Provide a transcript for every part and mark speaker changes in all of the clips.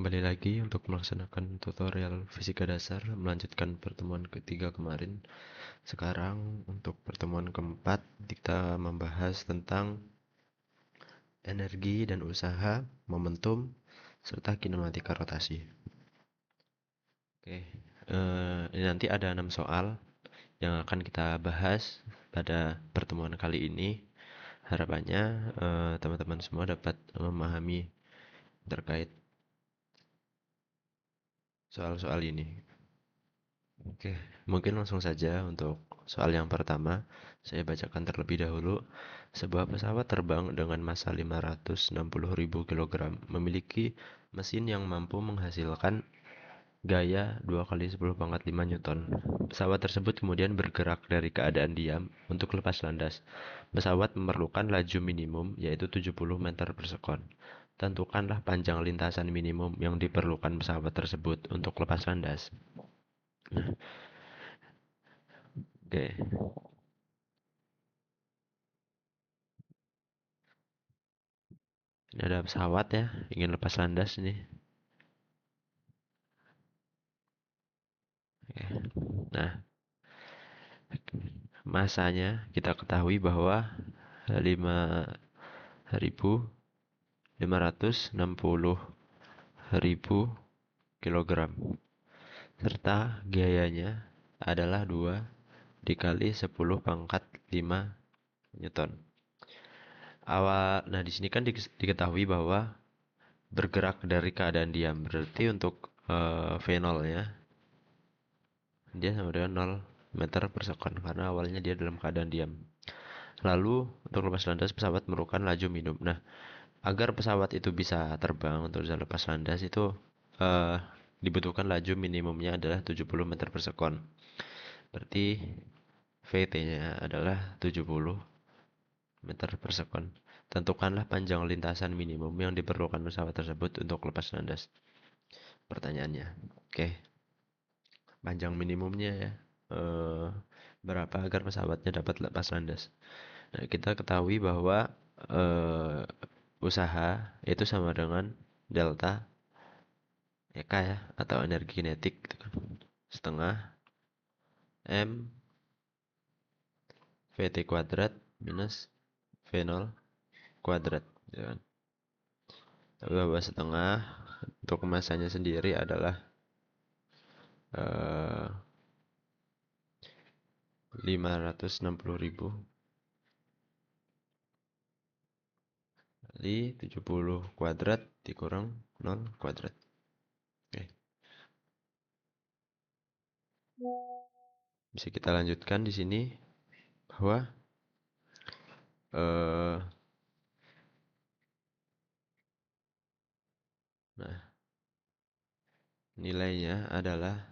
Speaker 1: kembali lagi untuk melaksanakan tutorial fisika dasar melanjutkan pertemuan ketiga kemarin. Sekarang untuk pertemuan keempat kita membahas tentang energi dan usaha, momentum, serta kinematika rotasi. Oke, ini nanti ada 6 soal yang akan kita bahas pada pertemuan kali ini. Harapannya teman-teman semua dapat memahami terkait soal-soal ini. Oke, mungkin langsung saja untuk soal yang pertama. Saya bacakan terlebih dahulu. Sebuah pesawat terbang dengan massa 560.000 kg memiliki mesin yang mampu menghasilkan gaya 2 kali 10 pangkat 5 Newton. Pesawat tersebut kemudian bergerak dari keadaan diam untuk lepas landas. Pesawat memerlukan laju minimum yaitu 70 meter per sekon. Tentukanlah panjang lintasan minimum yang diperlukan pesawat tersebut untuk lepas landas. Oke, ini ada pesawat ya, ingin lepas landas nih. Oke. Nah, masanya kita ketahui bahwa 5.560.000 kilogram serta gayanya adalah 2 dikali 10 pangkat 5 Newton. Nah di sini kan diketahui bahwa bergerak dari keadaan diam. Berarti untuk V0 nya dia sama dengan 0 meter per sekon karena awalnya dia dalam keadaan diam. Lalu untuk lepas landas pesawat memerlukan laju minimum. Nah, agar pesawat itu bisa terbang untuk bisa lepas landas itu uh, dibutuhkan laju minimumnya adalah 70 meter per sekon. Berarti VT-nya adalah 70 meter per sekon. Tentukanlah panjang lintasan minimum yang diperlukan pesawat tersebut untuk lepas landas. Pertanyaannya, oke, panjang minimumnya ya, berapa agar pesawatnya dapat lepas landas? Nah, kita ketahui bahwa usaha itu sama dengan delta EK ya, atau energi kinetik gitu kan. Setengah M VT kuadrat minus V0 kuadrat gitu kan. Tapi bahwa setengah untuk masanya sendiri adalah 560.000 kali 70 kuadrat dikurang 0 kuadrat. Oke. Bisa kita lanjutkan di sini bahwa nah, nilainya adalah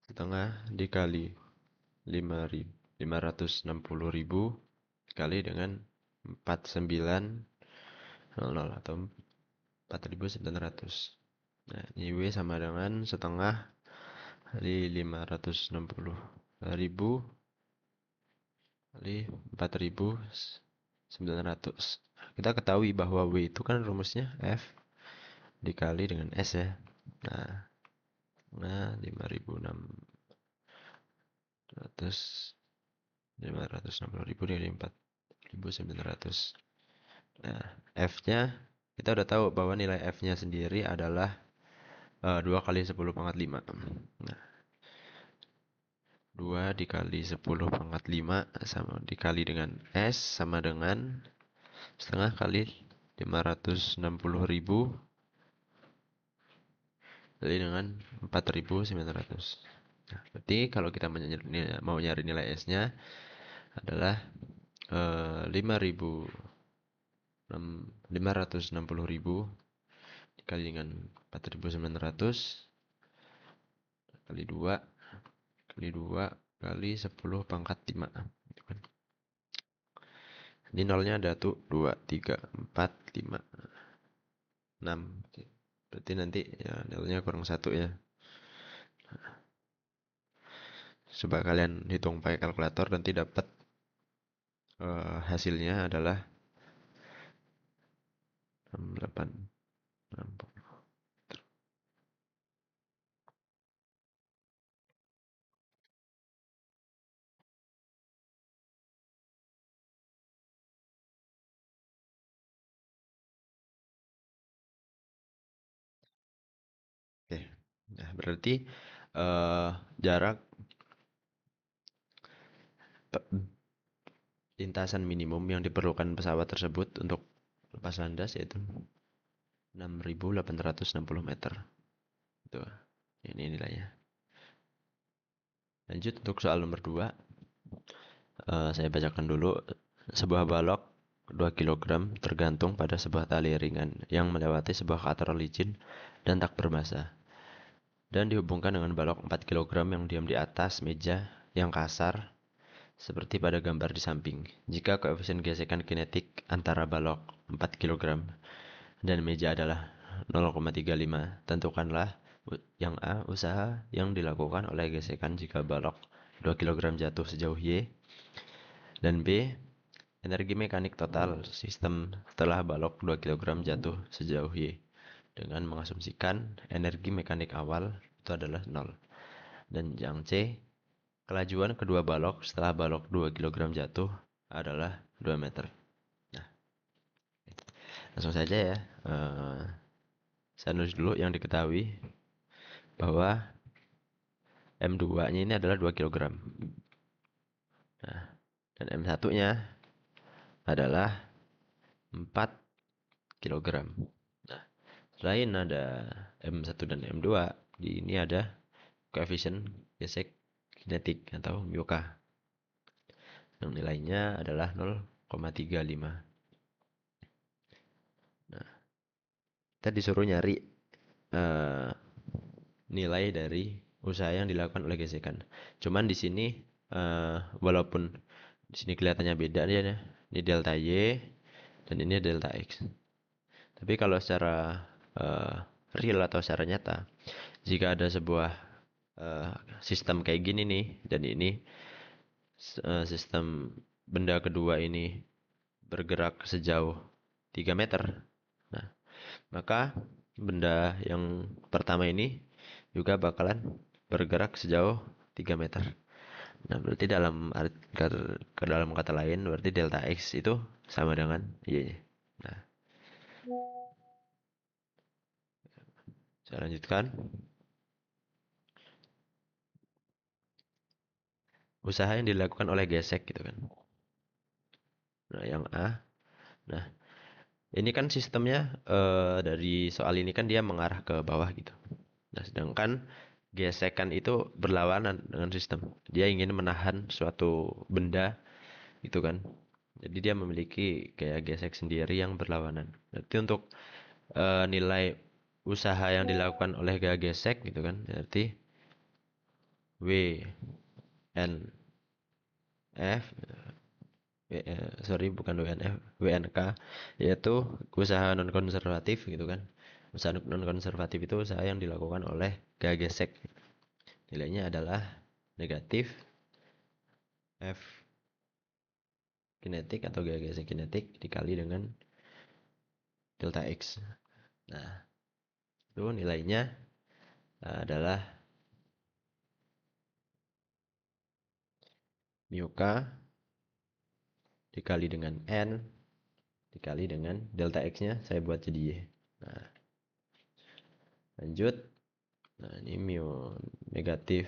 Speaker 1: setengah dikali 560.000 kali dengan 4900 atau 4.900. Nah, ini W sama dengan setengah kali 560.000 kali 4.900. Kita ketahui bahwa W itu kan rumusnya F dikali dengan S ya. Nah 560.000 dari 4.900. Nah, F-nya kita udah tahu bahwa nilai F-nya sendiri adalah 2 kali 10 pangkat 5. Nah, 2 dikali 10 pangkat 5 sama dikali dengan S sama dengan setengah kali 560.000 kali dengan 4.900. Nah, berarti kalau kita mau nyari nilai S-nya adalah 560.000 dikali dengan 4.900 kali 2 kali 2 kali 10 pangkat 5. Gitu kan. Ini nolnya ada tuh 2, 3, 4, 5, 6. Berarti nanti ya nilainya kurang 1 ya. Coba kalian hitung pakai kalkulator nanti dapat hasilnya adalah 68 60. Oke. Nah, berarti jarak lintasan minimum yang diperlukan pesawat tersebut untuk lepas landas yaitu 6.860 meter. Itu. Ini nilainya. Lanjut untuk soal nomor 2. Saya bacakan dulu. Sebuah balok 2 kilogram tergantung pada sebuah tali ringan yang melewati sebuah katrol licin dan tak bermassa dan dihubungkan dengan balok 4 kilogram yang diam di atas meja yang kasar seperti pada gambar di samping. Jika koefisien gesekan kinetik antara balok 4 kilogram dan meja adalah 0,35, tentukanlah yang A, usaha yang dilakukan oleh gesekan jika balok 2 kilogram jatuh sejauh Y, dan B, energi mekanik total sistem setelah balok 2 kilogram jatuh sejauh Y dengan mengasumsikan energi mekanik awal itu adalah 0. Dan yang C, kelajuan kedua balok setelah balok 2 kilogram jatuh adalah 2 meter. Nah, langsung saja ya. Saya nulis dulu yang diketahui bahwa M2-nya ini adalah 2 kilogram. Nah, dan M1-nya adalah 4 kilogram. Nah, selain ada M1 dan M2, di ini ada koefisien gesek kinetik atau μk yang nilainya adalah 0,35. Nah, kita disuruh nyari nilai dari usaha yang dilakukan oleh gesekan. Cuman di sini walaupun di sini kelihatannya beda ya, ini delta Y dan ini delta X. Tapi kalau secara real atau secara nyata, jika ada sebuah sistem kayak gini nih, dan ini sistem benda kedua ini bergerak sejauh 3 meter, nah, maka benda yang pertama ini juga bakalan bergerak sejauh 3 meter. Nah, berarti dalam kata lain, berarti delta X itu sama dengan Y. Nah, saya lanjutkan. Usaha yang dilakukan oleh gesek gitu kan. Nah, yang A. Nah, ini kan sistemnya dari soal ini kan dia mengarah ke bawah gitu. Nah, sedangkan gesekan itu berlawanan dengan sistem. Dia ingin menahan suatu benda gitu kan. Jadi dia memiliki kayak gesek sendiri yang berlawanan. Berarti untuk nilai usaha yang dilakukan oleh gaya gesek gitu kan. Berarti W N F sorry bukan WNF, WNK, yaitu usaha non konservatif gitu kan. Usaha non konservatif itu usaha yang dilakukan oleh gaya gesek. Nilainya adalah negatif F kinetik atau gaya gesek kinetik dikali dengan delta X. Nah, itu nilainya adalah mu k dikali dengan N dikali dengan delta X-nya saya buat jadi Y. Nah, lanjut. Nah, ini mu negatif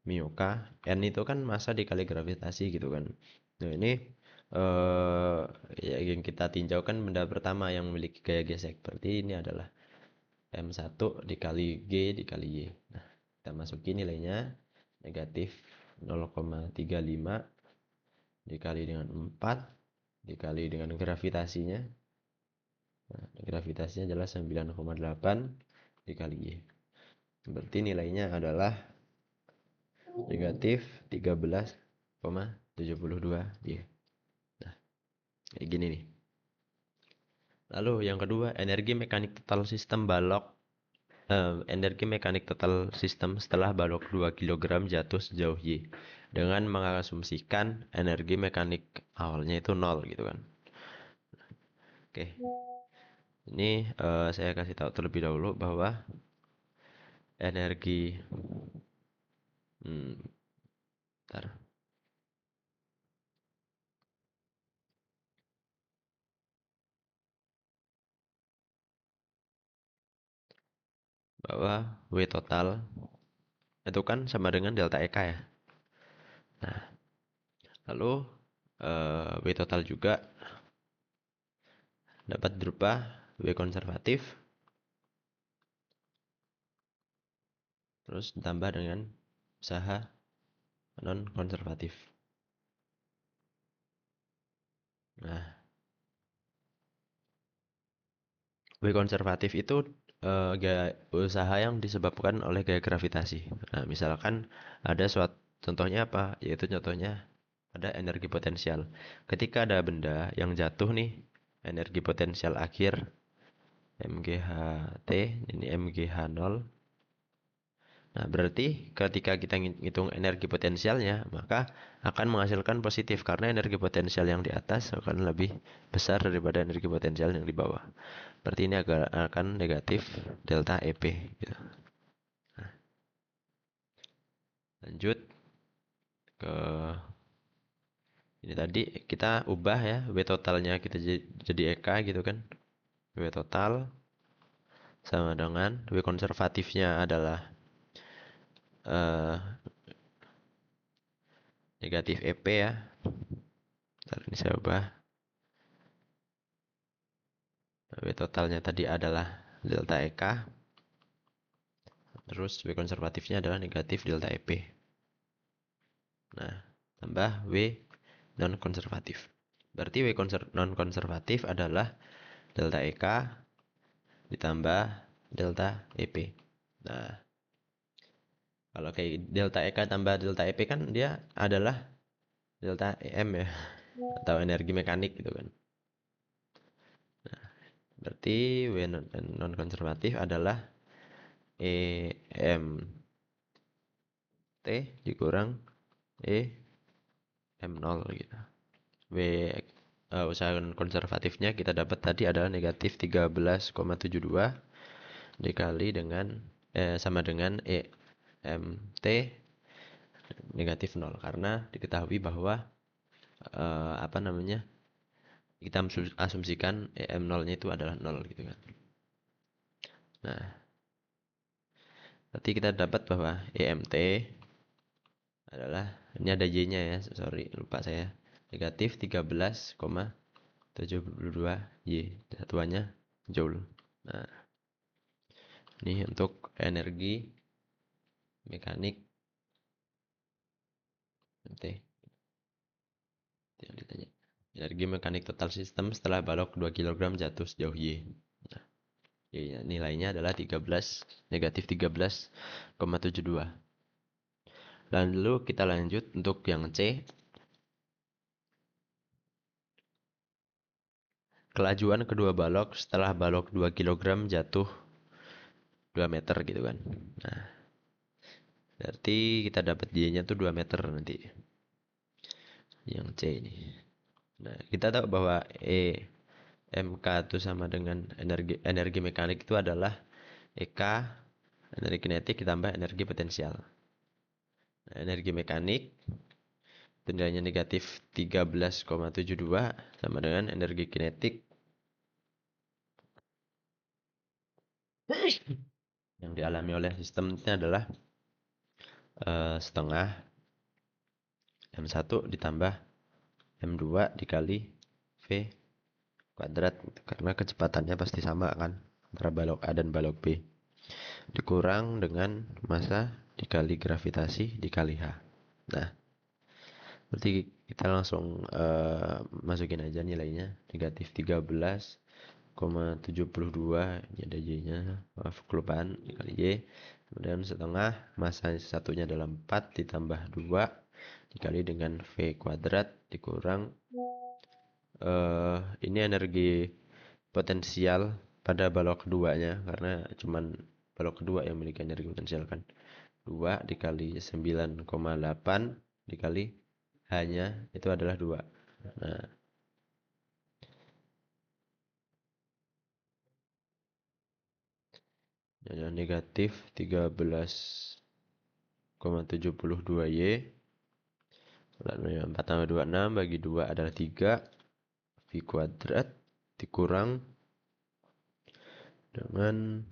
Speaker 1: mu k. N itu kan massa dikali gravitasi gitu kan. Nah, ini ya yang kita tinjau kan benda pertama yang memiliki gaya gesek. Berarti ini adalah M1 dikali G dikali Y. Nah, kita masukin nilainya negatif 0,35 dikali dengan 4 dikali dengan gravitasinya. Nah, gravitasinya adalah 9,8 dikali Y. Berarti nilainya adalah negatif 13,72 Y. Nah, kayak gini nih. Lalu yang kedua, energi mekanik total sistem balok energi mekanik total sistem setelah balok 2 kilogram jatuh sejauh Y dengan mengasumsikan energi mekanik awalnya itu 0 gitu kan. Oke. Ini saya kasih tahu terlebih dahulu bahwa energi hmm, bentar. Bahwa W total itu kan sama dengan delta EK ya. Nah, lalu W total juga dapat berupa W konservatif terus ditambah dengan usaha non konservatif. Nah, W konservatif itu usaha yang disebabkan oleh gaya gravitasi. Nah, misalkan ada suatu contohnya apa? Yaitu contohnya ada energi potensial. Ketika ada benda yang jatuh nih, energi potensial akhir MGHT, ini MGH0. Nah, berarti ketika kita ngitung energi potensialnya, maka akan menghasilkan positif karena energi potensial yang di atas akan lebih besar daripada energi potensial yang di bawah. Berarti ini akan negatif delta EP gitu. Lanjut ke ini tadi kita ubah ya W totalnya kita jadi EK gitu kan. W total sama dengan W konservatifnya adalah eh, negatif EP ya. Ntar ini saya ubah. W totalnya tadi adalah delta EK. Terus W konservatifnya adalah negatif delta EP. Nah, tambah W non konservatif. Berarti W non konservatif adalah delta EK ditambah delta EP. Nah, kalau kayak delta EK tambah delta EP kan dia adalah delta EM ya, atau energi mekanik gitu kan. Berarti W non konservatif adalah EMT dikurang EM0 gitu. W usaha konservatifnya kita dapat tadi adalah negatif 13,72 dikali dengan sama dengan EMT negatif 0 karena diketahui bahwa apa namanya kita asumsikan EM0-nya itu adalah 0 gitu kan. Nah, berarti kita dapat bahwa EMT adalah ini ada Y-nya ya, sorry lupa saya. Negatif 13,72 Y. Satuannya Joule. Nah, ini untuk energi mekanik MT. Yang ditanya. Energi mekanik total sistem setelah balok 2 kg jatuh sejauh Y. Nah, Y nilainya adalah 13, negatif 13,72. Lalu kita lanjut untuk yang C. Kelajuan kedua balok setelah balok 2 kg jatuh 2 meter gitu kan. Nah, berarti kita dapat Y-nya tuh 2 meter nanti. Yang C ini. Nah, kita tahu bahwa MK itu sama dengan energi mekanik itu adalah EK energi kinetik ditambah energi potensial. Nah, energi mekanik nilainya negatif 13,72 sama dengan energi kinetik yang dialami oleh sistemnya adalah setengah M1 ditambah M2 dikali V kuadrat karena kecepatannya pasti sama kan antara balok A dan balok B dikurang dengan massa dikali gravitasi dikali H. Nah, berarti kita langsung masukin aja nilainya negatif 13,72 ini ada Y-nya, maaf kelupaan dikali Y, kemudian setengah massa satunya adalah 4 ditambah 2 dikali dengan V kuadrat dikurang ini energi potensial pada balok keduanya karena cuman balok kedua yang memiliki energi potensial kan 2 dikali 9,8 dikali H-nya itu adalah 2. Nah, Ada negatif 13,72 Y. Lalu 4 tambah 26 bagi 2 adalah 3. V kuadrat dikurang dengan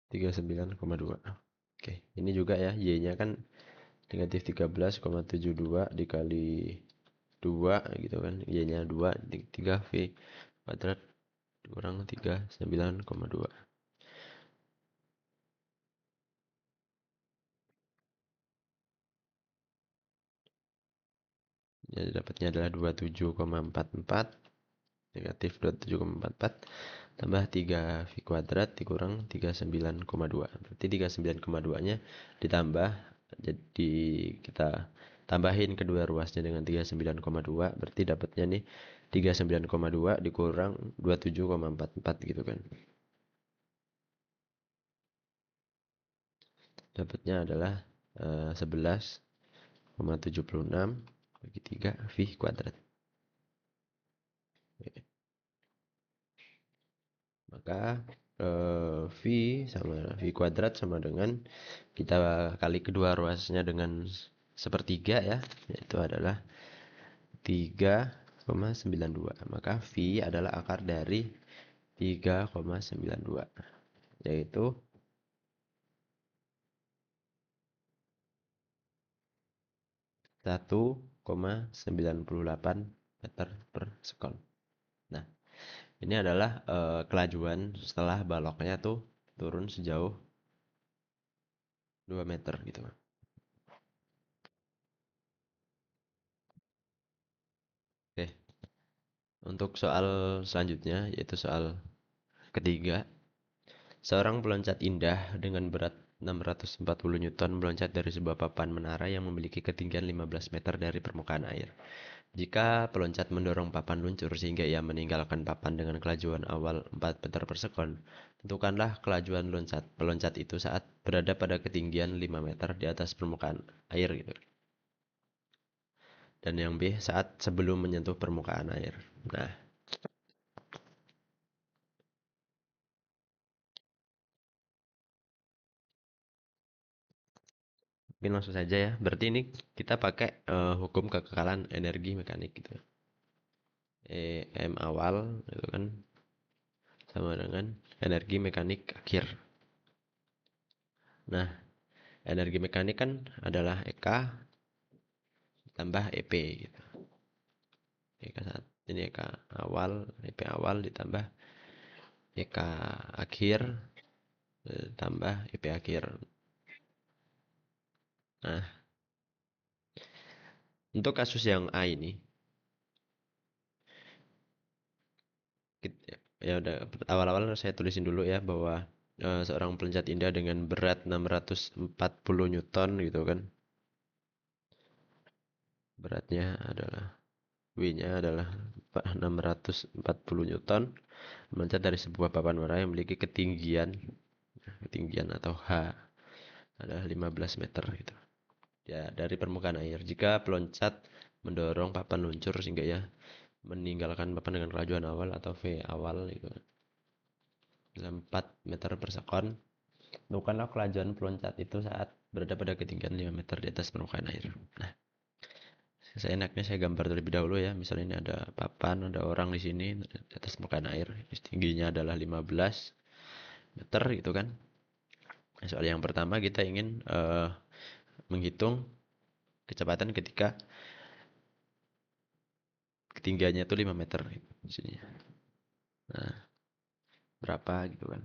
Speaker 1: 39,2. Oke, ini juga ya, Y-nya kan negatif 13,72 dikali 2 gitu kan. Y-nya 2, 3 V kuadrat kurang 39,2. Jadi dapatnya adalah 27,44 negatif 27,44 tambah 3 V kuadrat dikurang 39,2. Berarti 39,2-nya ditambah, jadi kita tambahin kedua ruasnya dengan 39,2, berarti dapatnya nih 39,2 dikurang 27,44 gitu kan. Dapatnya adalah 11,76 bagi 3 V kuadrat. Maka V V kuadrat sama dengan, kita kali kedua ruasnya dengan sepertiga ya, yaitu adalah 3,92. Maka V adalah akar dari 3,92, yaitu 1,98 meter per sekon. Nah, ini adalah kelajuan setelah baloknya tuh turun sejauh 2 meter gitu. Oke, untuk soal selanjutnya yaitu soal ketiga. Seorang peloncat indah dengan berat 640 Newton meloncat dari sebuah papan menara yang memiliki ketinggian 15 meter dari permukaan air. Jika peloncat mendorong papan luncur sehingga ia meninggalkan papan dengan kelajuan awal 4 meter per sekon, tentukanlah kelajuan peloncat itu saat berada pada ketinggian 5 meter di atas permukaan air gitu. Dan yang B saat sebelum menyentuh permukaan air. Nah, mungkin langsung saja ya. Berarti ini kita pakai hukum kekekalan energi mekanik gitu. M awal itu kan sama dengan energi mekanik akhir. Nah, energi mekanik kan adalah EK tambah EP gitu. EK saat ini EK awal, EP awal ditambah EK akhir tambah EP akhir. Nah, untuk kasus yang A ini, ya udah awal-awal saya tulisin dulu ya bahwa seorang peloncat indah dengan berat 640 Newton gitu kan. Beratnya adalah, W-nya adalah 640 Newton, meloncat dari sebuah papan menara yang memiliki ketinggian atau H adalah 15 meter gitu. Ya, dari permukaan air. Jika peloncat mendorong papan luncur sehingga ya meninggalkan papan dengan kelajuan awal atau V awal itu 4 meter per sekon, bukanlah kelajuan peloncat itu saat berada pada ketinggian 5 meter di atas permukaan air. Nah, seenaknya saya gambar terlebih dahulu ya. Misalnya ini ada papan, ada orang di sini di atas permukaan air. Tingginya adalah 15 meter gitu kan. Nah, soal yang pertama kita ingin menghitung kecepatan ketika ketinggiannya itu 5 meter gitu, di sini. Nah, berapa gitu kan.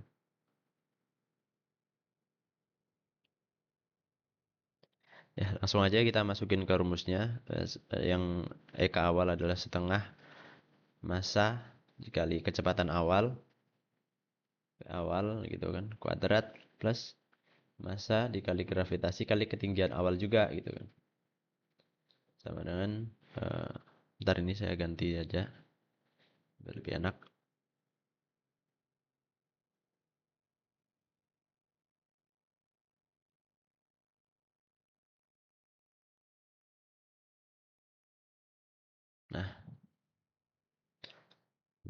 Speaker 1: Ya, langsung aja kita masukin ke rumusnya. Yang EK awal adalah setengah massa dikali kecepatan awal gitu kan, kuadrat plus massa dikali gravitasi kali ketinggian awal juga gitu kan. Sama dengan ntar ini saya ganti aja biar lebih enak.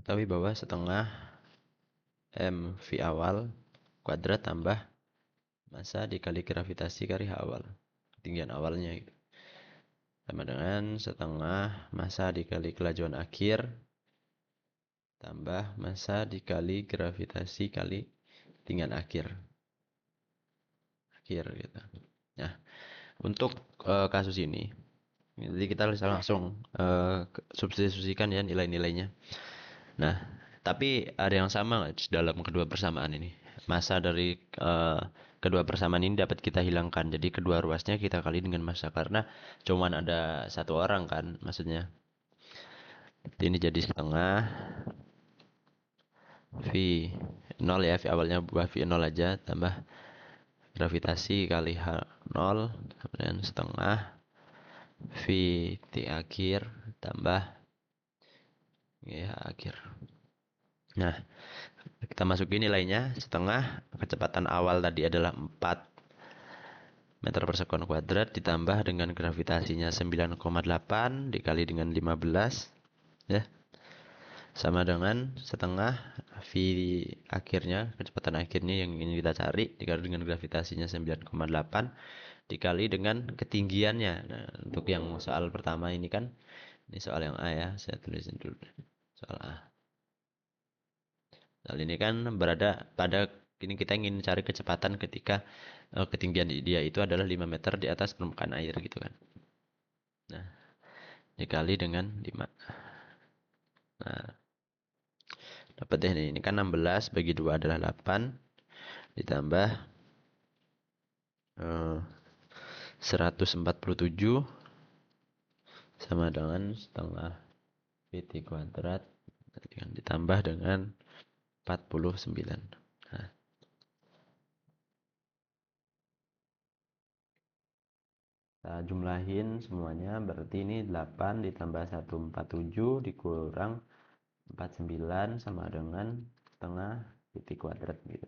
Speaker 1: ketahui bahwa setengah M V awal kuadrat tambah massa dikali gravitasi kali H awal, ketinggian awalnya gitu. Sama dengan setengah massa dikali kelajuan akhir tambah massa dikali gravitasi kali ketinggian akhir gitu. Nah, untuk kasus ini, jadi kita bisa langsung substitusikan ya nilai-nilainya. Nah, tapi ada yang sama nggak dalam kedua persamaan ini? Massa dari kedua persamaan ini dapat kita hilangkan. Jadi kedua ruasnya kita kali dengan massa karena cuman ada satu orang kan, maksudnya. Ini jadi setengah V 0 ya, V awalnya buah V 0 aja tambah gravitasi kali H 0 kemudian setengah V T akhir tambah ya akhir. Nah, kita masukin nilainya setengah kecepatan awal tadi adalah 4 meter per sekon kuadrat ditambah dengan gravitasinya 9,8 dikali dengan 15 ya sama dengan setengah V akhirnya kecepatan akhirnya yang ingin kita cari dikali dengan gravitasinya 9,8 dikali dengan ketinggiannya. Nah, untuk yang soal pertama ini kan ini soal yang A ya, saya tulisin dulu soal A. Soal ini kan berada pada ini kita ingin cari kecepatan ketika ketinggian dia itu adalah 5 meter di atas permukaan air gitu kan. Nah, dikali dengan 5. Nah, dapat deh nih. Ini kan 16 bagi 2 adalah 8 ditambah 147 sama dengan setengah pt kuadrat ditambah dengan 49. Nah, kita jumlahin semuanya berarti ini 8 ditambah 147 dikurang 49 sama dengan setengah pt kuadrat gitu.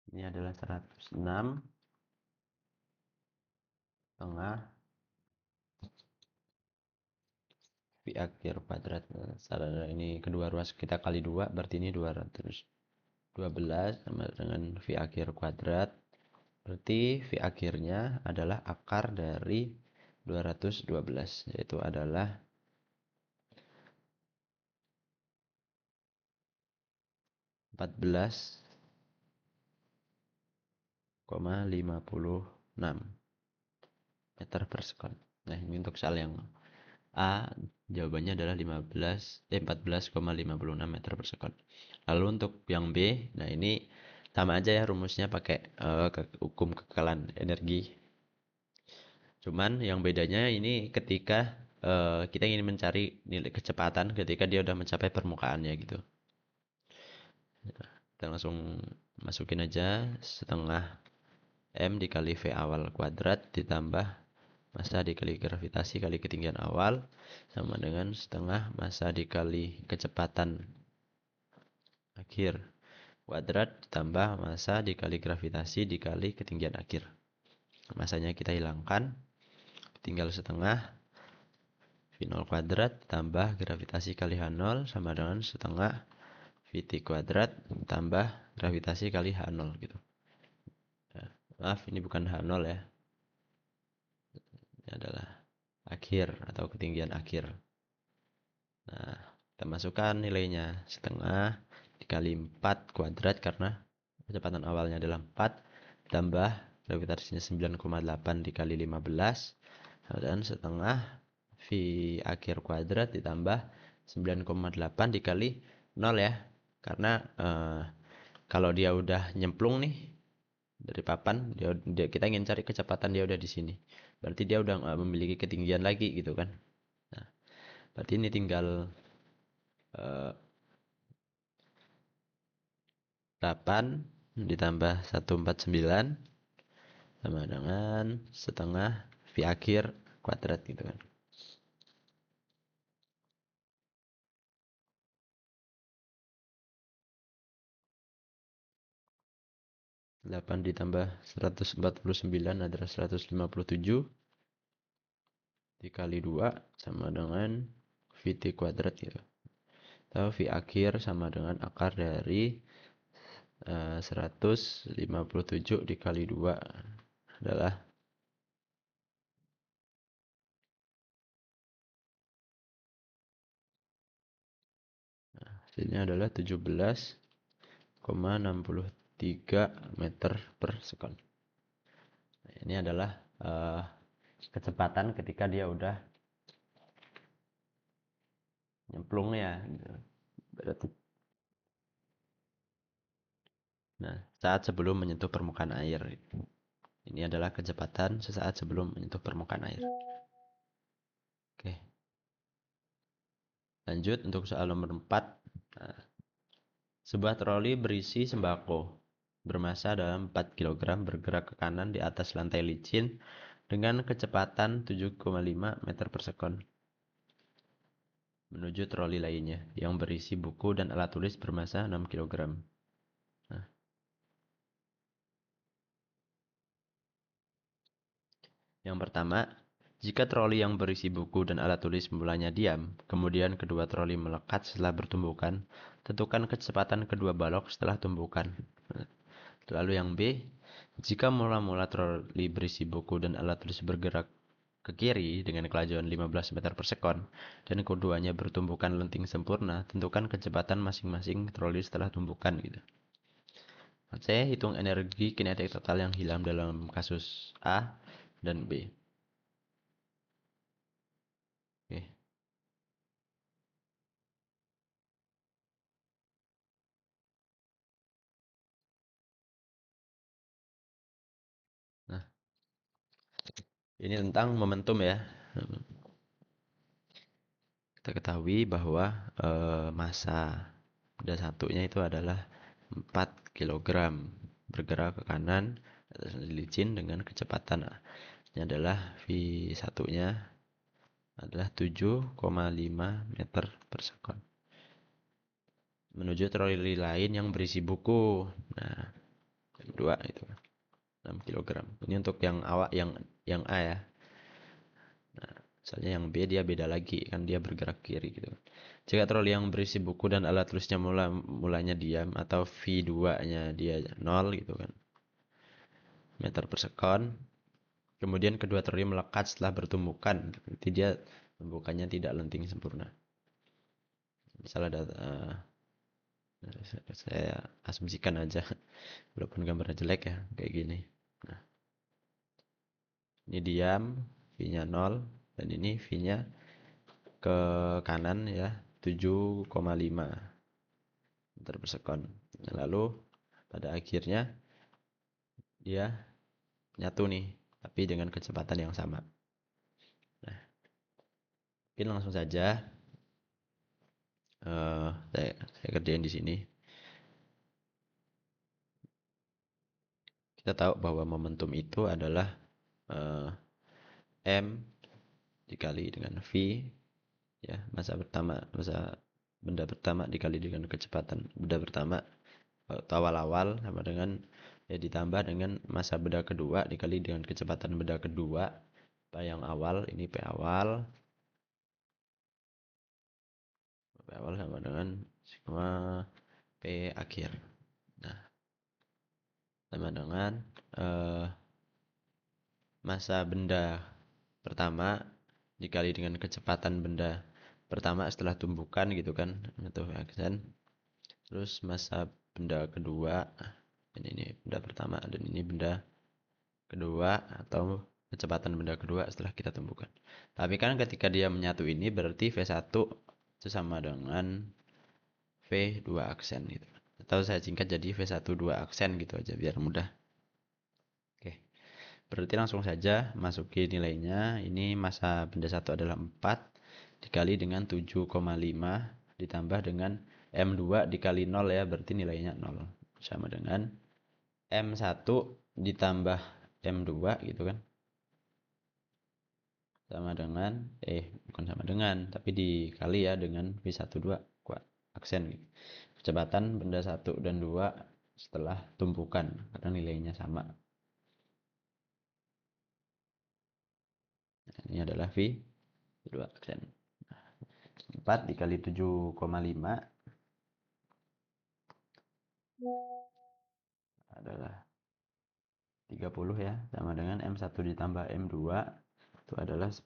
Speaker 1: Ini adalah 106 setengah V akhir kuadrat. Nah, ini kedua ruas kita kali 2 berarti ini 212 sama dengan V akhir kuadrat. Berarti V akhirnya adalah akar dari 212 yaitu adalah 14,56 meter per sekon. Nah, ini untuk soal yang A jawabannya adalah 14,56 meter per sekon. Lalu untuk yang B, nah ini sama aja ya rumusnya pakai hukum kekekalan energi. Cuman yang bedanya ini ketika kita ingin mencari nilai kecepatan ketika dia udah mencapai permukaannya gitu. Kita langsung masukin aja setengah M dikali V awal kuadrat ditambah massa dikali gravitasi kali ketinggian awal sama dengan setengah massa dikali kecepatan akhir kuadrat ditambah massa dikali gravitasi dikali ketinggian akhir. Massanya kita hilangkan, tinggal setengah V0 kuadrat tambah gravitasi kali H0 sama dengan setengah VT kuadrat tambah gravitasi kali H0 gitu. Nah, maaf ini bukan H0 ya. Ini adalah akhir atau ketinggian akhir. Nah, kita masukkan nilainya setengah dikali 4 kuadrat karena kecepatan awalnya adalah 4 tambah gravitasinya 9,8 dikali 15 dan setengah V akhir kuadrat ditambah 9,8 dikali 0 ya. Karena kalau dia udah nyemplung nih dari papan, kita ingin cari kecepatan dia udah di sini. Berarti dia udah nggak memiliki ketinggian lagi gitu kan. Nah, berarti ini tinggal 8 ditambah 149 sama dengan setengah V akhir kuadrat gitu kan. 8 ditambah 149 adalah 157 dikali 2 sama dengan VT kuadrat gitu. Atau V akhir sama dengan akar dari 157 dikali 2 adalah hasilnya adalah 17,63 meter per sekon. Nah, ini adalah kecepatan ketika dia udah nyemplungnya gitu. Berarti nah, saat sebelum menyentuh permukaan air. Ini adalah kecepatan sesaat sebelum menyentuh permukaan air. Oke. Lanjut untuk soal nomor 4. Nah, sebuah troli berisi sembako bermasa dalam 4 kg bergerak ke kanan di atas lantai licin dengan kecepatan 7,5 meter per sekon menuju troli lainnya yang berisi buku dan alat tulis bermasa 6 kg. Nah, yang pertama, jika troli yang berisi buku dan alat tulis mulanya diam, kemudian kedua troli melekat setelah bertumbukan, tentukan kecepatan kedua balok setelah tumbukan. Lalu yang B, jika mula-mula troli berisi buku dan alat tulis bergerak ke kiri dengan kelajuan 15 meter per sekon dan keduanya bertumbukan lenting sempurna, tentukan kecepatan masing-masing troli setelah tumbukan gitu. Saya hitung energi kinetik total yang hilang dalam kasus A dan B. Oke. Nah, ini tentang momentum ya. Kita ketahui bahwa massa benda satunya itu adalah 4 kg bergerak ke kanan atas licin dengan kecepatan. Nah, ini adalah V satunya adalah 7,5 meter per sekon menuju troli lain yang berisi buku. Nah, yang kedua itu 6 kg. Ini untuk yang awak yang A ya. Nah, misalnya yang B dia beda lagi kan dia bergerak kiri gitu. Jika troli yang berisi buku dan alat tulisnya mulanya diam atau V2-nya dia 0 gitu kan. Meter per sekon. Kemudian kedua troli melekat setelah bertumbukan. Berarti dia tumbukannya tidak lenting sempurna. Misalnya ada saya asumsikan aja walaupun gambarnya jelek ya kayak gini. Nah, ini diam, V-nya 0 dan ini V-nya ke kanan ya 7,5 meter per sekon. Lalu pada akhirnya dia nyatu nih, tapi dengan kecepatan yang sama. Nah, mungkin langsung saja saya kerjain di sini. Kita tahu bahwa momentum itu adalah M dikali dengan V ya, masa benda pertama dikali dengan kecepatan benda pertama awal-awal sama dengan ya ditambah dengan masa benda kedua dikali dengan kecepatan benda kedua P yang awal ini P awal sama dengan sigma P akhir. Nah, sama dengan masa benda pertama dikali dengan kecepatan benda pertama setelah tumbukan gitu kan atau aksen. Terus masa benda kedua ini benda pertama dan ini benda kedua atau kecepatan benda kedua setelah kita tumbukan. Tapi kan ketika dia menyatu ini berarti V1 itu sama dengan V2 aksen gitu. Atau saya singkat jadi V1 2 aksen gitu aja biar mudah. Oke. Berarti langsung saja masukin nilainya. Ini massa benda satu adalah 4 dikali dengan 7,5 ditambah dengan M2 dikali 0 ya, berarti nilainya 0. Sama dengan M1 ditambah M2 gitu kan. sama dengan bukan sama dengan, tapi dikali ya dengan V12 kuat aksen gitu. Kecepatan benda 1 dan 2 setelah tumpukan karena nilainya sama. Nah, ini adalah V2 aksen. 4 dikali 7,5 adalah 30 ya, sama dengan M1 ditambah M2 itu adalah 10,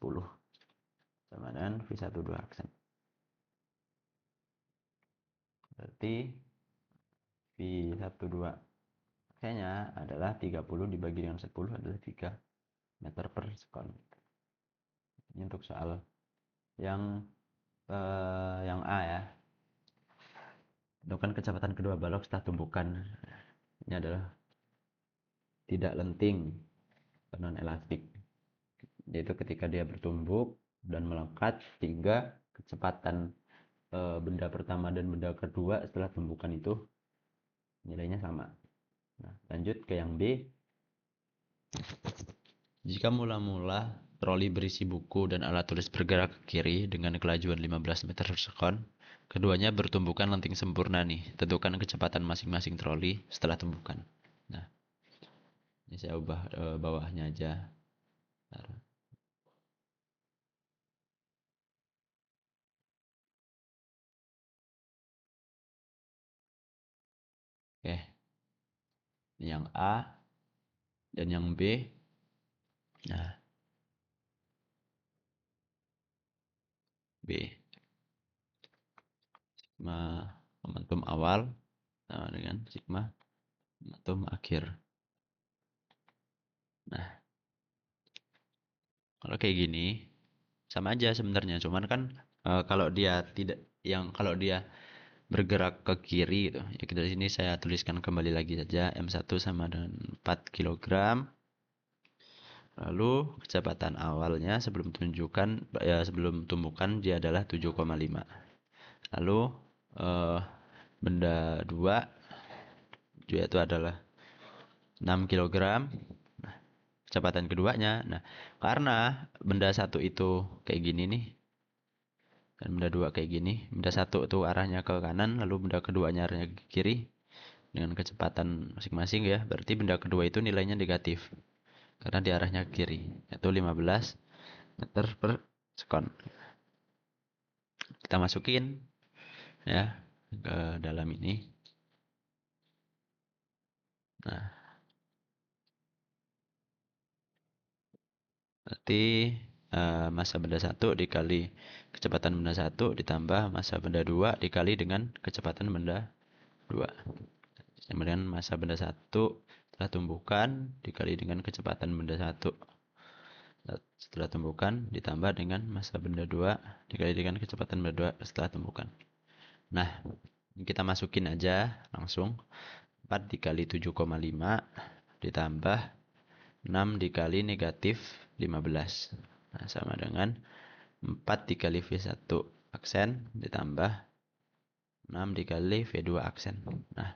Speaker 1: sama dengan V12 aksen. Berarti V12 aksennya adalah 30 dibagi dengan 10 adalah 3 meter per sekon. Ini untuk soal yang A ya. Tentukan kecepatan kedua balok setelah tumpukan. Ini adalah tidak lenting non elastik, yaitu ketika dia bertumbuk dan melengkat sehingga kecepatan benda pertama dan benda kedua setelah tumbukan itu nilainya sama. Nah, lanjut ke yang B. Jika mula-mula troli berisi buku dan alat tulis bergerak ke kiri dengan kelajuan 15 meter per sekon, keduanya bertumbukan lenting sempurna nih. Tentukan kecepatan masing-masing troli setelah tumbukan. Nah, ini saya ubah bawahnya aja. Bentar. Oke, ini yang A dan yang B. Nah, B. Sigma momentum awal sama dengan sigma momentum akhir. Nah, kalau kayak gini sama aja sebenarnya, cuman kan kalau dia tidak kalau dia bergerak ke kiri gitu. Ya kita sini saya tuliskan kembali lagi saja M1 sama dengan 4 kg. Lalu kecepatan awalnya sebelum sebelum tumbukan dia adalah 7,5. Lalu benda 2 yaitu adalah 6 kg. Nah, kecepatan keduanya. Nah, karena benda 1 itu kayak gini nih. Dan benda 2 kayak gini. Benda 1 itu arahnya ke kanan, lalu benda keduanya arahnya ke kiri. Dengan kecepatan masing-masing ya. Berarti benda kedua itu nilainya negatif. Karena di arahnya ke kiri. Yaitu 15 meter per sekon. Kita masukin ya ke dalam ini. Nah, berarti massa benda 1 dikali kecepatan benda 1 ditambah massa benda 2 dikali dengan kecepatan benda 2. Sama dengan massa benda 1 setelah tumbukan dikali dengan kecepatan benda 1 setelah tumbukan ditambah dengan massa benda 2 dikali dengan kecepatan benda 2 setelah tumbukan. Nah, kita masukin aja langsung. 4 dikali 7,5 ditambah 6 dikali negatif 15. Nah, sama dengan 4 dikali V1 aksen ditambah 6 dikali V2 aksen. Nah,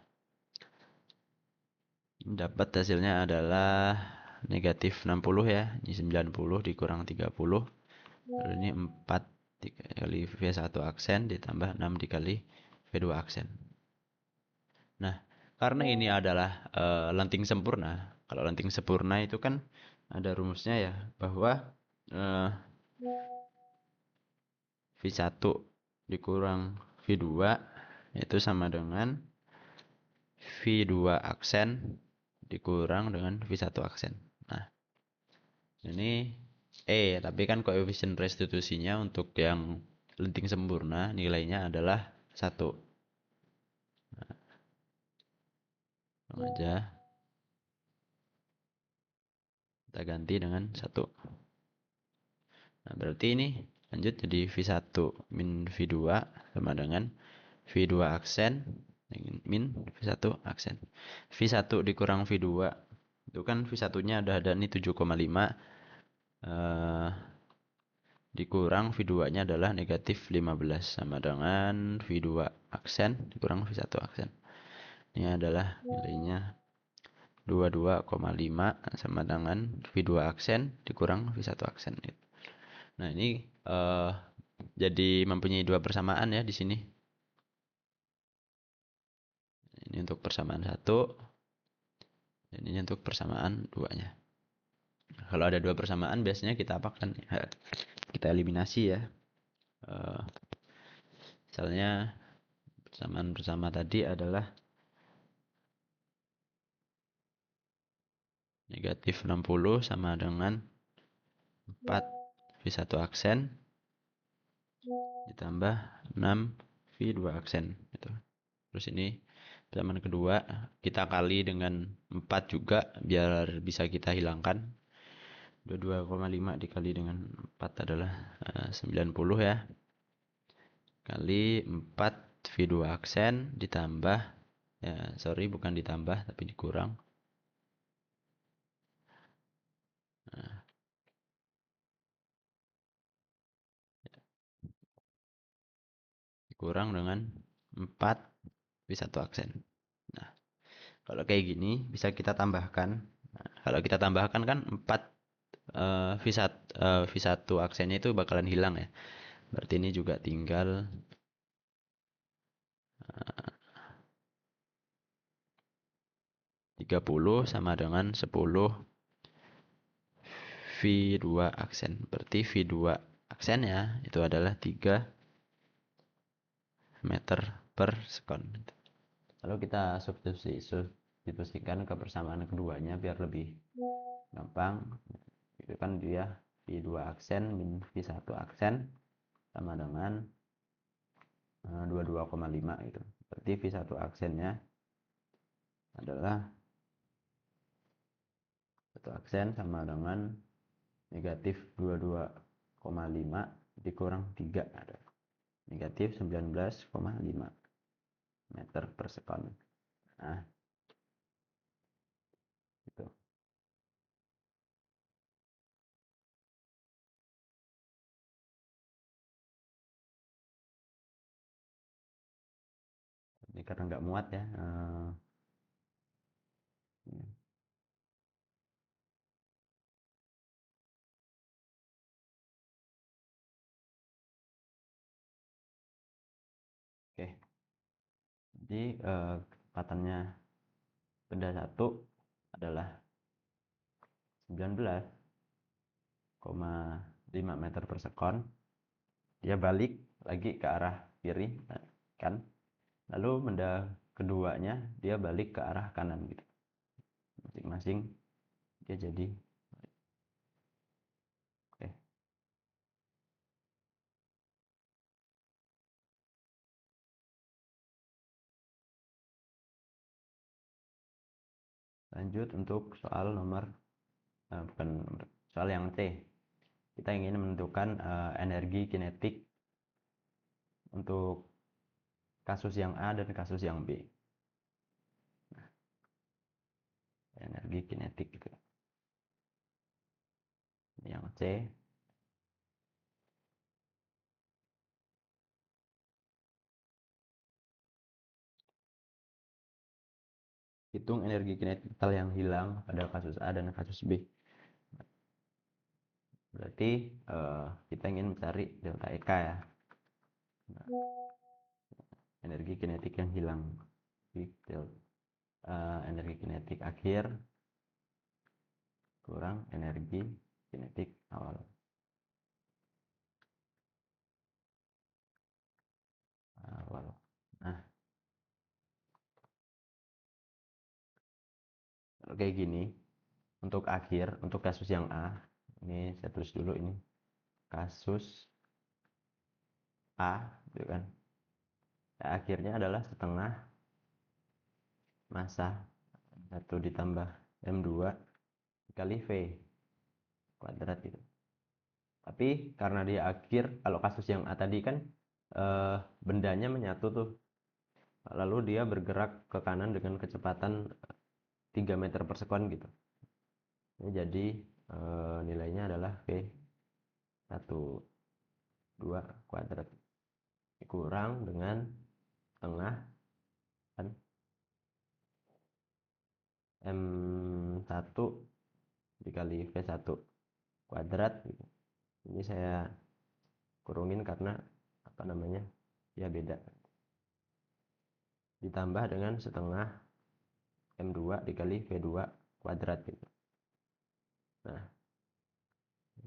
Speaker 1: dapat hasilnya adalah negatif 60 ya. Ini 90 dikurang 30. Lalu ini 4 dikali V1 aksen ditambah 6 dikali V2 aksen. Nah, karena ini adalah lenting sempurna. Kalau lenting sempurna itu kan ada rumusnya ya, bahwa V1 dikurang V2 itu sama dengan V2 aksen dikurang dengan V1 aksen. Nah, ini tapi kan koefisien restitusinya untuk yang lenting sempurna nilainya adalah 1. Nah, aja kita ganti dengan 1. Nah, berarti ini lanjut jadi V1 min V2 sama dengan V2 aksen min V1 aksen. V1 dikurang V2 itu kan V1-nya ada nih 7,5 dikurang V2-nya adalah negatif 15 sama dengan V2 aksen dikurang V1 aksen. Ini adalah nilainya 22,5 sama dengan V2 aksen dikurang V1 aksen. Nah, ini jadi mempunyai dua persamaan ya di sini. Ini untuk persamaan satu, dan ini untuk persamaan duanya. Kalau ada dua persamaan, biasanya kita apakan? Kita eliminasi ya. Eh, Misalnya persamaan bersama tadi adalah negatif 60 sama dengan 4 V1 aksen ditambah 6 V2 aksen gitu. Terus ini persamaan kedua kita kali dengan 4 juga biar bisa kita hilangkan. 22,5 dikali dengan 4 adalah 90 ya. Kali 4 V2 aksen ditambah, ya sorry bukan ditambah tapi dikurang. Dikurang dengan 4 V1 aksen. Nah, kalau kayak gini bisa kita tambahkan. Nah, kalau kita tambahkan kan 4 V1 aksennya itu bakalan hilang ya. Berarti ini juga tinggal 30 sama dengan 10 V2 aksen. Berarti V2 aksennya itu adalah 3 meter per sekon. Lalu kita substitusikan ke persamaan keduanya biar lebih gampang. Itu kan dia V2 aksen min V1 aksen sama dengan 22,5 gitu. Berarti V1 aksennya adalah satu aksen sama dengan negatif 22,5 dikurang 3 ada negatif 19,5 meter per sekon. Nah, itu. Ini karena nggak muat ya. Oke, jadi kecepatannya benda satu adalah 19,5 meter per sekon. Dia balik lagi ke arah kiri kan, lalu benda keduanya dia balik ke arah kanan gitu, masing-masing dia jadi. Oke, lanjut untuk soal nomor bukan soal yang C. Kita ingin menentukan energi kinetik untuk kasus yang A dan kasus yang B. Energi kinetik gitu. Yang C, hitung energi kinetik total yang hilang pada kasus A dan kasus B. Berarti kita ingin mencari delta EK ya. Nah, energi kinetik yang hilang. Energi kinetik akhir kurang energi kinetik awal. Nah, kalau kayak gini, untuk akhir, untuk kasus yang A, ini saya tulis dulu ini. Kasus A, gitu kan. Ya, akhirnya adalah setengah massa 1 ditambah M2 dikali V kuadrat gitu. Tapi karena dia akhir, kalau kasus yang A tadi kan bendanya menyatu tuh. Lalu dia bergerak ke kanan dengan kecepatan 3 meter per sekon gitu. Ini jadi nilainya adalah V1 2 kuadrat kurang dengan setengah kan M1 dikali V1 kuadrat gitu.
Speaker 2: Ini saya kurungin karena apa namanya, ya beda. Ditambah dengan setengah M2 dikali V2 kuadrat gitu. Nah,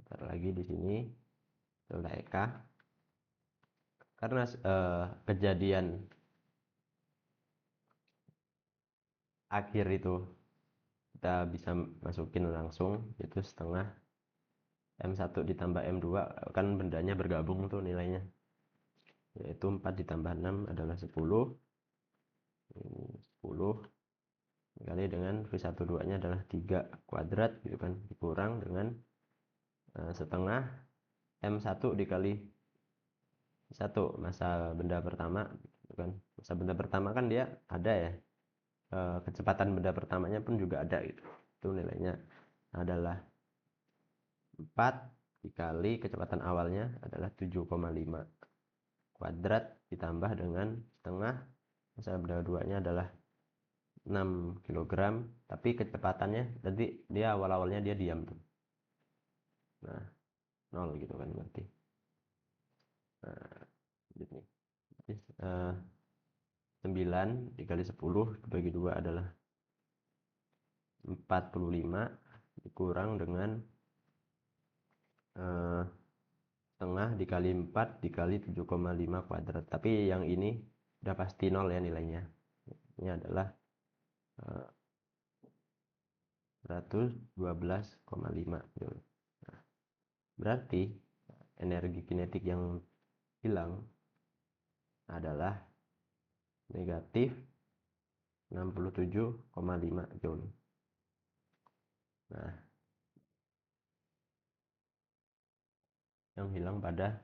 Speaker 2: ntar lagi di sini delta EK karena kejadian akhir itu kita bisa masukin langsung, itu setengah M1 ditambah M2, kan bendanya bergabung tuh nilainya, yaitu 4 ditambah 6 adalah 10. 10 dikali dengan V12 nya adalah 3 kuadrat gitu kan, dikurang dengan setengah M1 dikali 1 masa benda pertama gitu kan. Masa benda pertama kan dia ada ya, kecepatan benda pertamanya pun juga ada gitu. Itu nilainya adalah 4 dikali kecepatan awalnya adalah 7,5 kuadrat ditambah dengan setengah masa benda keduanya adalah 6 kilogram, tapi kecepatannya nanti dia awal-awalnya dia diam tuh. Nah, 0 gitu kan berarti. Nah, gitu. Jadi, 9 dikali 10 dibagi 2 adalah 45 dikurang dengan setengah dikali 4 dikali 7,5 kuadrat. Tapi yang ini udah pasti 0 ya nilainya. Ini adalah 112,5 Joule. Nah, berarti energi kinetik yang hilang adalah negatif 67,5 Joule. Nah, yang hilang pada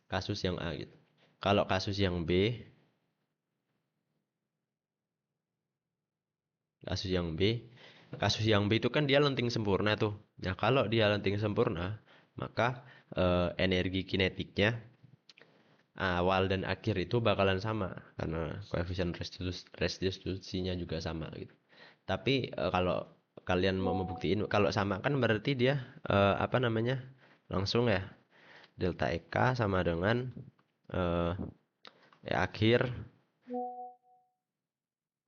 Speaker 2: kasus yang A gitu. Kalau kasus yang B, kasus yang B, kasus yang B itu kan dia lenting sempurna tuh. Nah, kalau dia lenting sempurna, maka energi kinetiknya awal dan akhir itu bakalan sama karena koefisien restitusinya juga sama gitu. Tapi kalau kalian mau membuktiin kalau sama kan berarti dia apa namanya? Langsung ya. Delta EK sama dengan eh E akhir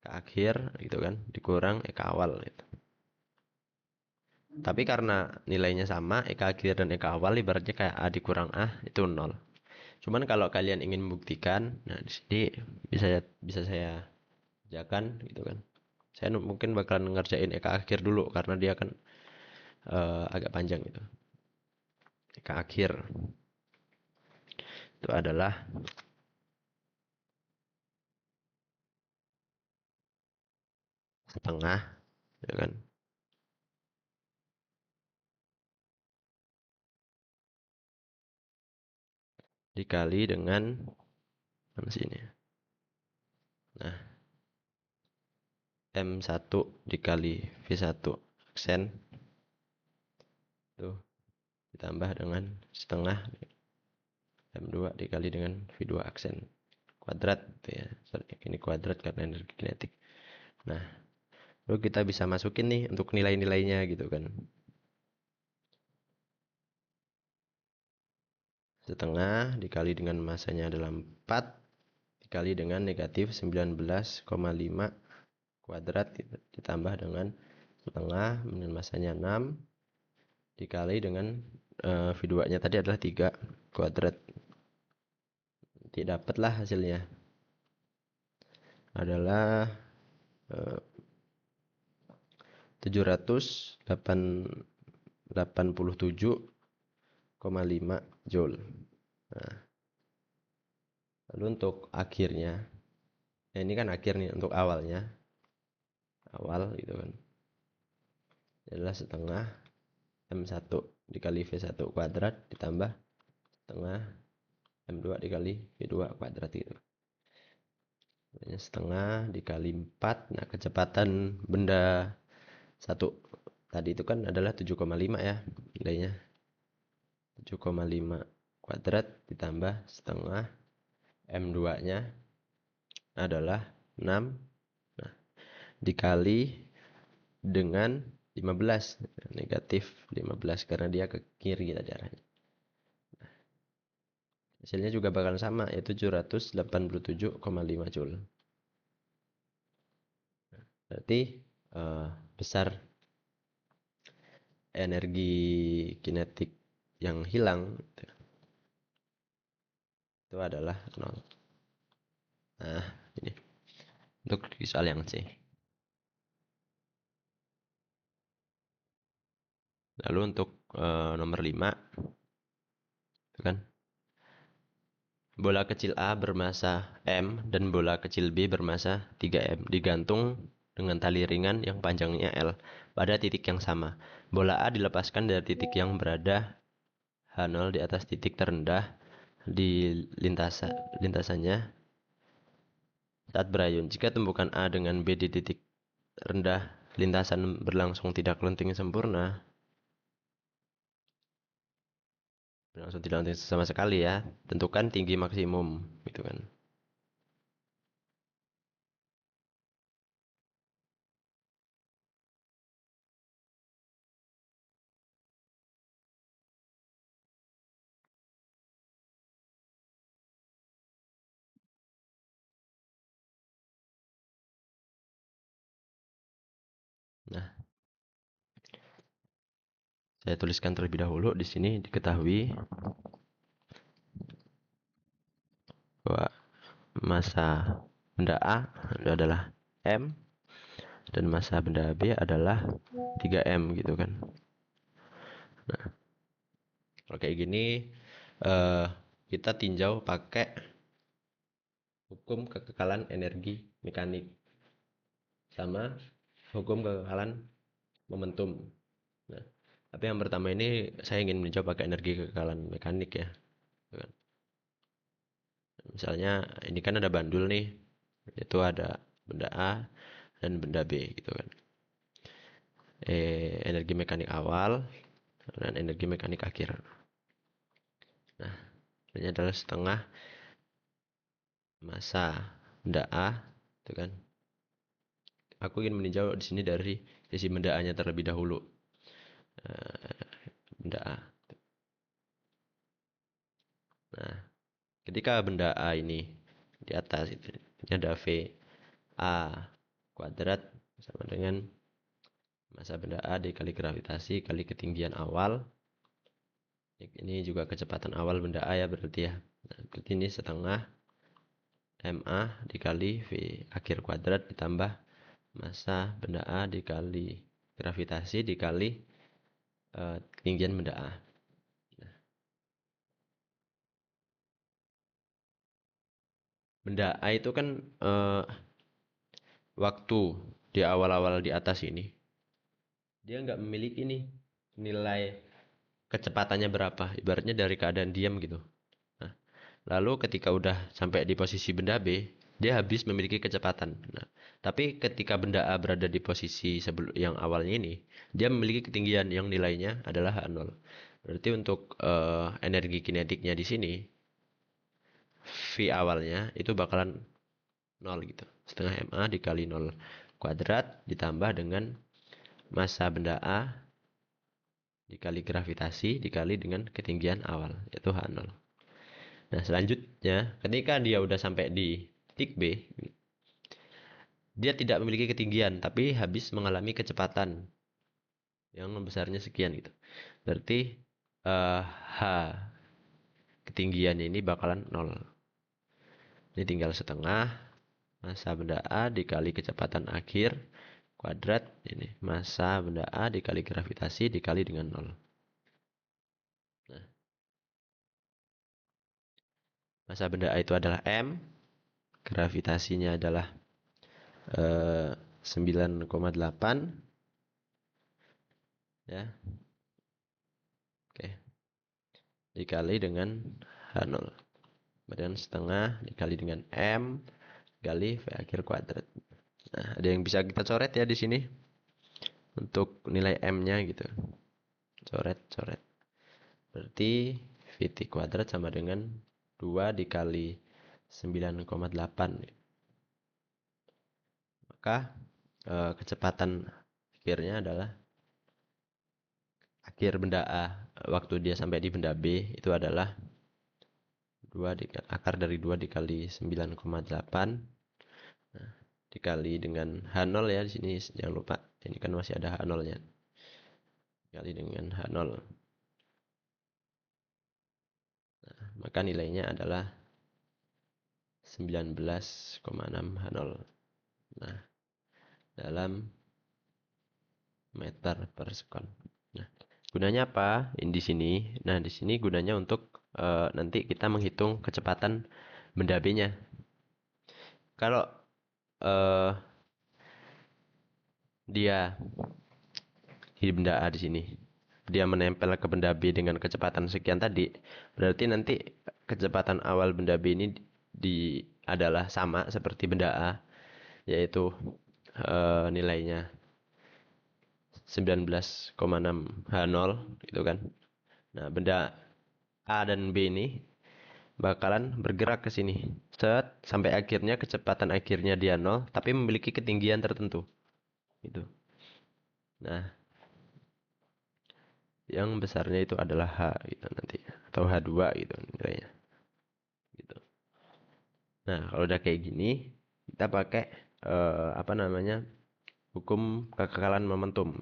Speaker 2: ke akhir gitu kan dikurang EK awal gitu. Tapi karena nilainya sama, EK akhir dan EK awal ibaratnya kayak A dikurang A itu 0. Cuman kalau kalian ingin membuktikan, nah di sini bisa saya kerjakan gitu kan. Saya mungkin bakalan ngerjain EK akhir dulu karena dia kan agak panjang gitu. EK akhir itu adalah setengah gitu kan, dikali dengan mana sini. Nah, M1 dikali V1 aksen tuh ditambah dengan setengah M2 dikali dengan V2 aksen kuadrat gitu ya. Sorry, ini kuadrat karena energi kinetik. Nah, lalu kita bisa masukin nih untuk nilai-nilainya gitu kan. Setengah dikali dengan masanya adalah 4 dikali dengan negatif 19,5 kuadrat ditambah dengan setengah dengan masanya 6 dikali dengan V2 nya tadi adalah 3 kuadrat. Nanti dapatlah hasilnya adalah 787,5 Joule. Nah, lalu untuk akhirnya, nah ini kan akhir nih untuk awalnya, awal gitu kan, adalah setengah M1 dikali V1 kuadrat ditambah setengah M2 dikali V2 kuadrat gitu. Setengah dikali 4. Nah, kecepatan benda satu tadi itu kan adalah 7,5 ya nilainya. 7,5 kuadrat ditambah setengah M2 nya adalah 6. Nah, dikali dengan 15, negatif 15 karena dia ke kiri tadi arahnya. Hasilnya juga bakal sama, yaitu 787,5 Joule. Berarti besar energi kinetik yang hilang itu adalah 0. Nah, ini untuk soal yang C. Lalu untuk nomor 5, itu kan bola kecil A bermasa M dan bola kecil B bermasa 3M digantung dengan tali ringan yang panjangnya L pada titik yang sama. Bola A dilepaskan dari titik yang berada H0 di atas titik terendah di lintasannya saat berayun. Jika tumpukan A dengan B di titik rendah lintasan berlangsung tidak lenting sempurna, berlangsung tidak lenting sama sekali ya, tentukan tinggi maksimum gitu kan. Nah, saya tuliskan terlebih dahulu di sini diketahui bahwa massa benda A adalah M dan massa benda B adalah 3M gitu kan. Nah, kalau kayak gini kita tinjau pakai hukum kekekalan energi mekanik sama hukum kekekalan momentum. Nah, tapi yang pertama ini saya ingin mencoba pakai energi kekekalan mekanik ya. Misalnya ini kan ada bandul nih, itu ada benda A dan benda B gitu kan. Energi mekanik awal dan energi mekanik akhir. Nah, ini adalah setengah massa benda A, itu kan. Aku ingin meninjau di sini dari sisi benda A-nya terlebih dahulu. Benda A. Nah, ketika benda A ini di atas ini ada V A kuadrat sama dengan massa benda A dikali gravitasi kali ketinggian awal. Ini juga kecepatan awal benda A ya berarti ya. Nah, berarti ini setengah MA dikali V akhir kuadrat ditambah massa benda A dikali gravitasi dikali ketinggian benda A. Nah, benda A itu kan waktu di awal-awal di atas ini dia nggak memiliki nih nilai kecepatannya berapa, ibaratnya dari keadaan diam gitu. Nah, lalu ketika udah sampai di posisi benda B, dia habis memiliki kecepatan. Nah, tapi ketika benda A berada di posisi sebelum yang awalnya ini, dia memiliki ketinggian yang nilainya adalah H0. Berarti untuk energi kinetiknya di sini, V awalnya itu bakalan 0 gitu. Setengah MA dikali 0 kuadrat ditambah dengan massa benda A dikali gravitasi dikali dengan ketinggian awal, yaitu H0. Nah, selanjutnya ketika dia udah sampai di titik B, dia tidak memiliki ketinggian, tapi habis mengalami kecepatan yang besarnya sekian gitu. Berarti H ketinggian ini bakalan 0. Ini tinggal setengah massa benda A dikali kecepatan akhir kuadrat ini massa benda A dikali gravitasi dikali dengan 0. Nah, massa benda A itu adalah M, gravitasinya adalah 9,8 ya. Oke. Dikali dengan H0. Kemudian setengah dikali dengan M kali V akhir kuadrat. Nah, ada yang bisa kita coret ya di sini untuk nilai M-nya gitu. Coret. Berarti VT kuadrat sama dengan 2 dikali 9,8. Maka kecepatan akhirnya adalah akhir benda A waktu dia sampai di benda B itu adalah akar dari 2 dikali 9,8 dikali dengan H0 ya di sini, jangan lupa ini kan masih ada H0-nya, dikali dengan H0. Maka nilainya adalah 19,6 H0. Nah, dalam meter per sekon. Nah, gunanya apa? Ini di sini. Nah, di sini gunanya untuk nanti kita menghitung kecepatan benda B-nya. Kalau uh, dia di benda A di sini, dia menempel ke benda B dengan kecepatan sekian tadi, berarti nanti kecepatan awal benda B ini adalah sama seperti benda A, yaitu nilainya 19,6 H0 gitu kan. Nah, benda A dan B ini bakalan bergerak ke sini. Sampai akhirnya kecepatan akhirnya dia 0 tapi memiliki ketinggian tertentu. Gitu. Nah, yang besarnya itu adalah H gitu nanti atau H2 gitu nilainya. Gitu. Nah, kalau udah kayak gini, kita pakai apa namanya? Hukum kekekalan momentum.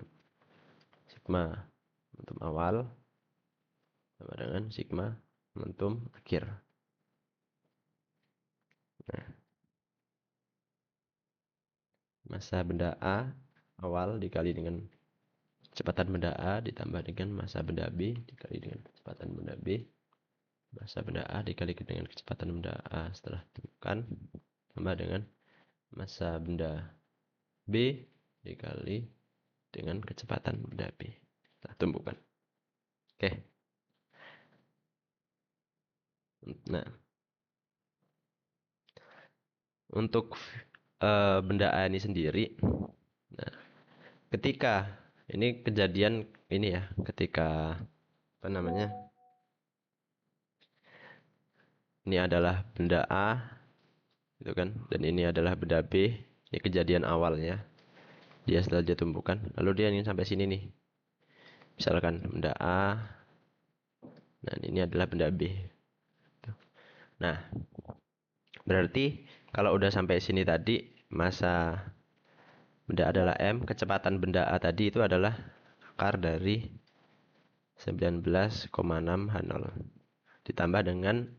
Speaker 2: Sigma momentum awal sama dengan sigma momentum akhir. Nah, massa benda A awal dikali dengan kecepatan benda A ditambah dengan massa benda B dikali dengan kecepatan benda B, massa benda A dikali dengan kecepatan benda A setelah ditemukan, tambah dengan massa benda B dikali dengan kecepatan benda B setelah tumbukan. Oke. Nah, untuk benda A ini sendiri, nah, ketika ini kejadian ini ya, ketika apa namanya? Ini adalah benda A gitu kan, dan ini adalah benda B. Ini kejadian awalnya. Dia setelah dia tumbuhkan, lalu dia ingin sampai sini nih. Misalkan benda A, dan ini adalah benda B. Nah, berarti kalau udah sampai sini tadi, massa benda adalah M, kecepatan benda A tadi itu adalah akar dari 19,6 H0 ditambah dengan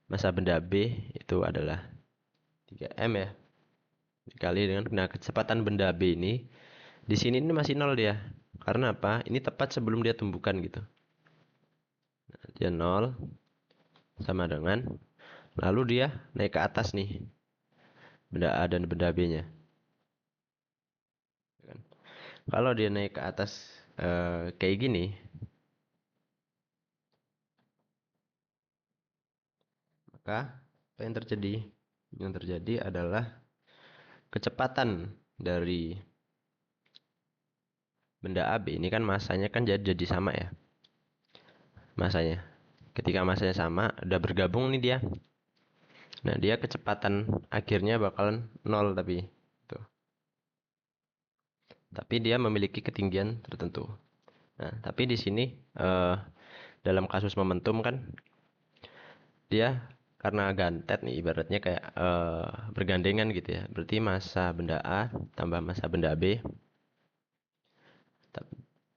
Speaker 2: massa benda B itu adalah 3M ya, dikali dengan kecepatan benda B ini di sini ini masih 0 dia. Karena apa? Ini tepat sebelum dia tumbukan gitu. Nah, dia 0 sama dengan lalu dia naik ke atas nih. Benda A dan benda B-nya. Kalau dia naik ke atas kayak gini, maka apa yang terjadi? Yang terjadi adalah kecepatan dari benda AB ini kan masanya kan jadi sama ya. Masanya. Ketika masanya sama, udah bergabung nih dia. Nah, dia kecepatan akhirnya bakalan 0 tapi. Tuh. Tapi dia memiliki ketinggian tertentu. Nah, tapi di sini dalam kasus momentum kan dia karena gantet nih ibaratnya kayak bergandengan gitu ya. Berarti massa benda A tambah massa benda B.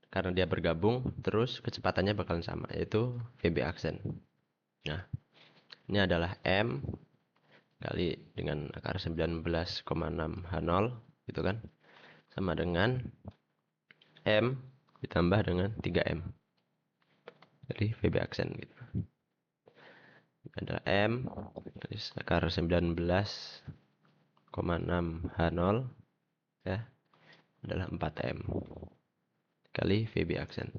Speaker 2: Karena dia bergabung terus kecepatannya bakalan sama yaitu VB aksen. Nah, ini adalah M kali dengan akar 19,6 H0 gitu kan. Sama dengan M ditambah dengan 3M. Jadi VB aksen gitu. Adalah M kali akar 19,6 H0 ya adalah 4M kali VB aksen.